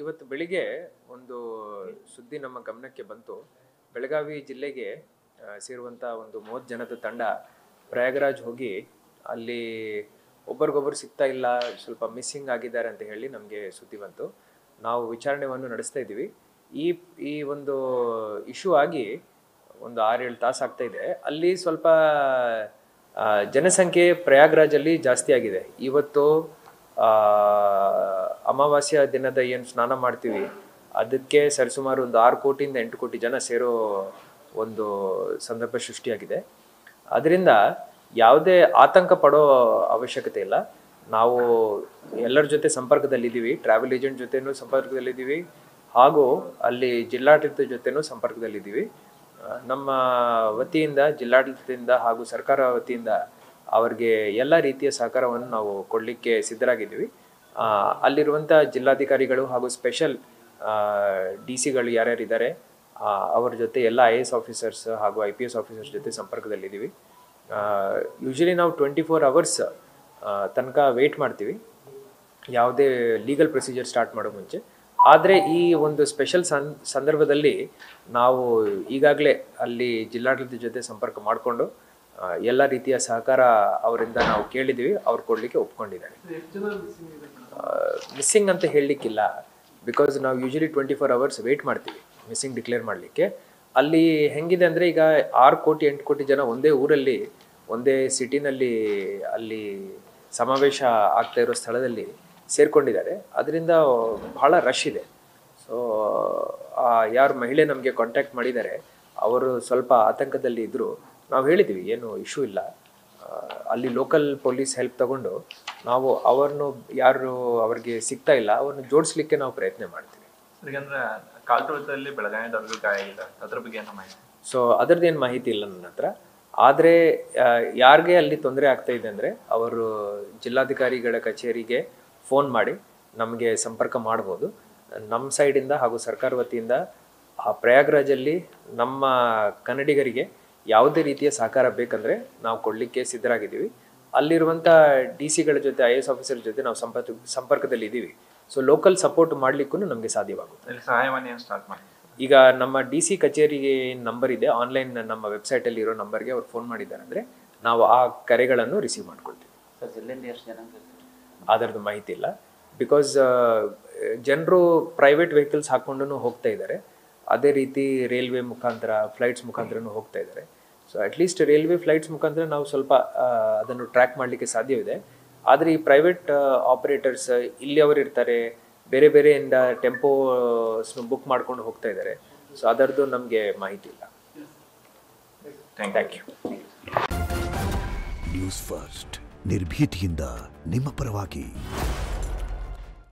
ಇವತ್ತು ಬೆಳಿಗ್ಗೆ ಒಂದು ಸುದ್ದಿ ನಮ್ಮ ಗಮನಕ್ಕೆ ಬಂತು. ಬೆಳಗಾವಿ ಜಿಲ್ಲೆಗೆ ಸೇರುವಂಥ ಒಂದು 30 ಜನದ ತಂಡ ಪ್ರಯಾಗರಾಜ್ ಹೋಗಿ ಅಲ್ಲಿ ಒಬ್ಬರಿಗೊಬ್ಬರು ಸಿಗ್ತಾ ಇಲ್ಲ, ಸ್ವಲ್ಪ ಮಿಸ್ಸಿಂಗ್ ಆಗಿದ್ದಾರೆ ಅಂತ ಹೇಳಿ ನಮಗೆ ಸುದ್ದಿ ಬಂತು. ನಾವು ವಿಚಾರಣೆಯನ್ನು ನಡೆಸ್ತಾ ಇದ್ದೀವಿ. ಈ ಒಂದು ಇಶ್ಯೂ ಆಗಿ ಒಂದು 6-7 ತಾಸು ಆಗ್ತಾ ಇದೆ. ಅಲ್ಲಿ ಸ್ವಲ್ಪ ಜನಸಂಖ್ಯೆ ಪ್ರಯಾಗ್ರಾಜಲ್ಲಿ ಜಾಸ್ತಿ ಆಗಿದೆ. ಇವತ್ತು ಅಮಾವಾಸ್ಯ ದಿನದ ಏನು ಸ್ನಾನ ಮಾಡ್ತೀವಿ ಅದಕ್ಕೆ ಸರಿಸುಮಾರು ಒಂದು 6 ಕೋಟಿಯಿಂದ 8 ಕೋಟಿ ಜನ ಸೇರೋ ಒಂದು ಸಂದರ್ಭ ಸೃಷ್ಟಿಯಾಗಿದೆ. ಅದರಿಂದ ಯಾವುದೇ ಆತಂಕ ಪಡೋ ಅವಶ್ಯಕತೆ ಇಲ್ಲ. ನಾವು ಎಲ್ಲರ ಜೊತೆ ಸಂಪರ್ಕದಲ್ಲಿದ್ದೀವಿ, ಟ್ರಾವೆಲ್ ಏಜೆಂಟ್ ಜೊತೆನೂ ಸಂಪರ್ಕದಲ್ಲಿದ್ದೀವಿ, ಹಾಗೂ ಅಲ್ಲಿ ಜಿಲ್ಲಾಡಳಿತದ ಜೊತೆನೂ ಸಂಪರ್ಕದಲ್ಲಿದ್ದೀವಿ. ನಮ್ಮ ವತಿಯಿಂದ, ಜಿಲ್ಲಾಡಳಿತದಿಂದ ಹಾಗೂ ಸರ್ಕಾರ ವತಿಯಿಂದ ಅವ್ರಿಗೆ ಎಲ್ಲ ರೀತಿಯ ಸಹಕಾರವನ್ನು ನಾವು ಕೊಡಲಿಕ್ಕೆ ಸಿದ್ಧರಾಗಿದ್ದೀವಿ. ಅಲ್ಲಿರುವಂಥ ಜಿಲ್ಲಾಧಿಕಾರಿಗಳು ಹಾಗೂ ಸ್ಪೆಷಲ್ DC ಗಳು ಯಾರ್ಯಾರಿದ್ದಾರೆ ಅವ್ರ ಜೊತೆ ಎಲ್ಲ IAS ಆಫೀಸರ್ಸ್ ಹಾಗೂ IPS ಆಫೀಸರ್ಸ್ ಜೊತೆ ಸಂಪರ್ಕದಲ್ಲಿದ್ದೀವಿ. ಯೂಶಲಿ ನಾವು 24 hours ತನಕ ವೆಯ್ಟ್ ಮಾಡ್ತೀವಿ ಯಾವುದೇ ಲೀಗಲ್ ಪ್ರೊಸೀಜರ್ ಸ್ಟಾರ್ಟ್ ಮಾಡೋ ಮುಂಚೆ. ಆದರೆ ಈ ಒಂದು ಸ್ಪೆಷಲ್ ಸಂದರ್ಭದಲ್ಲಿ ನಾವು ಈಗಾಗಲೇ ಅಲ್ಲಿ ಜಿಲ್ಲಾಡಳಿತದ ಜೊತೆ ಸಂಪರ್ಕ ಮಾಡಿಕೊಂಡು ಎಲ್ಲ ರೀತಿಯ ಸಹಕಾರ ಅವರಿಂದ ನಾವು ಕೇಳಿದ್ದೀವಿ. ಅವ್ರು ಕೊಡಲಿಕ್ಕೆ ಒಪ್ಕೊಂಡಿದ್ದಾರೆ. ಮಿಸ್ಸಿಂಗ್ ಅಂತ ಹೇಳಲಿಕ್ಕಿಲ್ಲ, ಬಿಕಾಸ್ ನಾವು ಯೂಶಲಿ 24 hours ವೆಯ್ಟ್ ಮಾಡ್ತೀವಿ ಮಿಸ್ಸಿಂಗ್ ಡಿಕ್ಲೇರ್ ಮಾಡಲಿಕ್ಕೆ. ಅಲ್ಲಿ ಹೆಂಗಿದೆ ಅಂದರೆ, ಈಗ 6 ಕೋಟಿ 8 ಕೋಟಿ ಜನ ಒಂದೇ ಊರಲ್ಲಿ, ಒಂದೇ ಸಿಟಿನಲ್ಲಿ ಅಲ್ಲಿ ಸಮಾವೇಶ ಆಗ್ತಾ ಇರೋ ಸ್ಥಳದಲ್ಲಿ ಸೇರ್ಕೊಂಡಿದ್ದಾರೆ. ಅದರಿಂದ ಬಹಳ ರಶ್ ಇದೆ. ಸೊ ಯಾರು ಮಹಿಳೆ ನಮಗೆ ಕಾಂಟ್ಯಾಕ್ಟ್ ಮಾಡಿದ್ದಾರೆ ಅವರು ಸ್ವಲ್ಪ ಆತಂಕದಲ್ಲಿ ಇದ್ದರು. ನಾವು ಹೇಳಿದ್ದೀವಿ ಏನು ಇಶ್ಯೂ ಇಲ್ಲ, ಅಲ್ಲಿ ಲೋಕಲ್ ಪೊಲೀಸ್ ಹೆಲ್ಪ್ ತಗೊಂಡು ನಾವು ಅವ್ರನ್ನು ಯಾರು ಅವ್ರಿಗೆ ಸಿಗ್ತಾ ಇಲ್ಲ ಅವ್ರನ್ನ ಜೋಡಿಸ್ಲಿಕ್ಕೆ ನಾವು ಪ್ರಯತ್ನ ಮಾಡ್ತೀವಿ. ಸೊ ಅದರದ್ದೇನು ಮಾಹಿತಿ ಇಲ್ಲ ನನ್ನ ಹತ್ರ. ಆದರೆ ಯಾರಿಗೆ ಅಲ್ಲಿ ತೊಂದರೆ ಆಗ್ತಾ ಇದೆ ಅಂದರೆ ಅವರು ಜಿಲ್ಲಾಧಿಕಾರಿಗಳ ಕಚೇರಿಗೆ ಫೋನ್ ಮಾಡಿ ನಮಗೆ ಸಂಪರ್ಕ ಮಾಡ್ಬೋದು. ನಮ್ಮ ಸೈಡಿಂದ ಹಾಗೂ ಸರ್ಕಾರ ವತಿಯಿಂದ ಆ ಪ್ರಯಾಗ್ರಾಜಲ್ಲಿ ನಮ್ಮ ಕನ್ನಡಿಗರಿಗೆ ಯಾವುದೇ ರೀತಿಯ ಸಹಕಾರ ಬೇಕಂದರೆ ನಾವು ಕೊಡಲಿಕ್ಕೆ ಸಿದ್ಧರಾಗಿದ್ದೀವಿ. ಅಲ್ಲಿರುವಂಥ DC ಗಳ ಜೊತೆ IAS ಆಫೀಸರ್ ಜೊತೆ ನಾವು ಸಂಪರ್ಕದಲ್ಲಿ ಇದ್ದೀವಿ. ಸೊ ಲೋಕಲ್ ಸಪೋರ್ಟ್ ಮಾಡಲಿಕ್ಕೂ ನಮಗೆ ಸಾಧ್ಯವಾಗುತ್ತೆ. ಈಗ ನಮ್ಮ DC ಕಚೇರಿಗೆ ನಂಬರ್ ಇದೆ, ಆನ್ಲೈನ್ ನಮ್ಮ ವೆಬ್ಸೈಟಲ್ಲಿ ಇರೋ ನಂಬರ್ಗೆ ಅವ್ರು ಫೋನ್ ಮಾಡಿದ್ದಾರೆ ಅಂದರೆ ನಾವು ಆ ಕರೆಗಳನ್ನು ರಿಸೀವ್ ಮಾಡ್ಕೊಳ್ತೀವಿ. ಅದರದ್ದು ಮಾಹಿತಿ ಇಲ್ಲ, ಬಿಕಾಸ್ ಜನರು ಪ್ರೈವೇಟ್ ವೆಹಿಕಲ್ಸ್ ಹಾಕ್ಕೊಂಡು ಹೋಗ್ತಾ ಇದ್ದಾರೆ. ಅದೇ ರೀತಿ ರೈಲ್ವೆ ಮುಖಾಂತರ, ಫ್ಲೈಟ್ಸ್ ಮುಖಾಂತರನೂ ಹೋಗ್ತಾ ಇದ್ದಾರೆ. ಸೊ ಅಟ್ಲೀಸ್ಟ್ ರೈಲ್ವೆ ಫ್ಲೈಟ್ಸ್ ಮುಖಾಂತರ ನಾವು ಸ್ವಲ್ಪ ಅದನ್ನು ಟ್ರ್ಯಾಕ್ ಮಾಡಲಿಕ್ಕೆ ಸಾಧ್ಯವಿದೆ. ಆದರೆ ಈ ಪ್ರೈವೇಟ್ ಆಪರೇಟರ್ಸ್ ಇಲ್ಲಿ ಅವರು ಇರ್ತಾರೆ, ಬೇರೆ ಬೇರೆಯಿಂದ ಟೆಂಪೋಸ್ನು ಬುಕ್ ಮಾಡ್ಕೊಂಡು ಹೋಗ್ತಾ ಇದ್ದಾರೆ. ಸೊ ಅದರದ್ದು ನಮಗೆ ಮಾಹಿತಿ ಇಲ್ಲ. Thank you. ನ್ಯೂಸ್ ಫಸ್ಟ್, ನಿರ್ಭೀತಿಯಿಂದ ನಿಮ್ಮ ಪರವಾಗಿ.